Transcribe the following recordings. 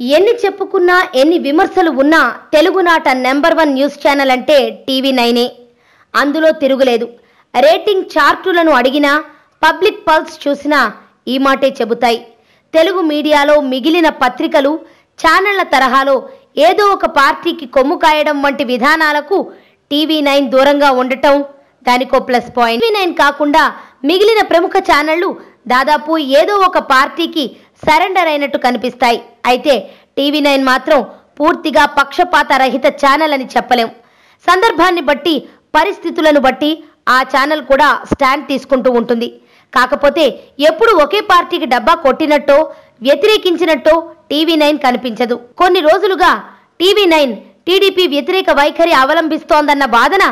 ఎన్ని చెప్పుకున్నా ఎన్ని విమర్శలు ఉన్నా తెలుగునాట నెంబర్ 1 న్యూస్ ఛానల్ అంటే టీవీ9. అందులో తిరుగులేదు. రేటింగ్ చార్టులను అడిగినా పబ్లిక్ పల్స్ చూసినా ఈ మాటే చెబుతాయి. తెలుగు మీడియాలో మిగిలిన పత్రికలు ఛానళ్ల తరహాలో ఏదో ఒక పార్టీకి కొమ్ము కాయడం వంటి విధానాలకు టీవీ9 దూరంగా ఉండటం దానికో ప్లస్ పాయింట్. టీవీ9 కాకుండా మిగిలిన ప్రముఖ ఛానళ్లు దాదాపు ఏదో ఒక పార్టీకి సరెండర్ అయినట్టు కనిపిస్తాయి. అయితే టీవీ9 మాత్రం పూర్తిగా పక్షపాత రహిత ఛానల్ అని చెప్పలేం. సందర్భాన్ని బట్టి పరిస్థితులను బట్టి ఆ ఛానల్ కూడా స్టాండ్ తీసుకుంటూ ఉంటుంది. కాకపోతే ఎప్పుడు ఒకే పార్టీకి డబ్బా కొట్టినట్టో వ్యతిరేకించినట్టో టీవీ9 కనిపించదు. కొన్ని రోజులుగా టీవీ9 టీడీపీ వ్యతిరేక వైఖరి అవలంబిస్తోందన్న వాదన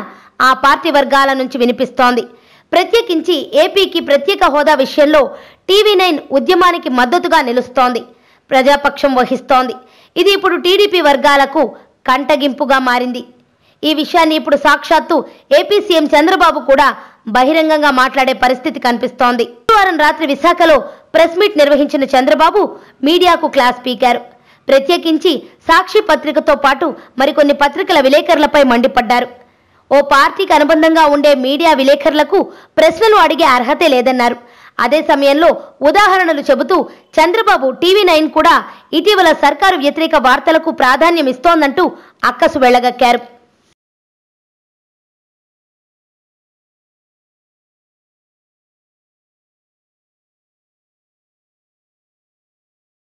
ఆ పార్టీ వర్గాల నుంచి వినిపిస్తోంది. ప్రత్యేకించి ఏపీకి ప్రత్యేక హోదా విషయంలో టీవీ9 ఉద్యమానికి మద్దతుగా నిలుస్తోంది, ప్రజాపక్షం వహిస్తోంది. ఇది ఇప్పుడు టీడీపీ వర్గాలకు కంటగింపుగా మారింది. ఈ విషయాన్ని ఇప్పుడు సాక్షాత్తు ఏపీ సీఎం చంద్రబాబు కూడా బహిరంగంగా మాట్లాడే పరిస్థితి కనిపిస్తోంది. శుక్రవారం రాత్రి విశాఖలో ప్రెస్ మీట్ నిర్వహించిన చంద్రబాబు మీడియాకు క్లాస్ పీకారు. ప్రత్యేకించి సాక్షి పత్రికతో పాటు మరికొన్ని పత్రికల విలేకరులపై మండిపడ్డారు. ఓ పార్టీకి అనుబంధంగా ఉండే మీడియా విలేకరులకు ప్రశ్నలు అడిగే అర్హతే లేదన్నారు. అదే సమయంలో ఉదాహరణలు చెబుతూ చంద్రబాబు టీవీ9 కూడా ఇటీవల సర్కారు వ్యతిరేక వార్తలకు ప్రాధాన్యం ఇస్తోందంటూ అక్కసు వెళ్లగక్కారు.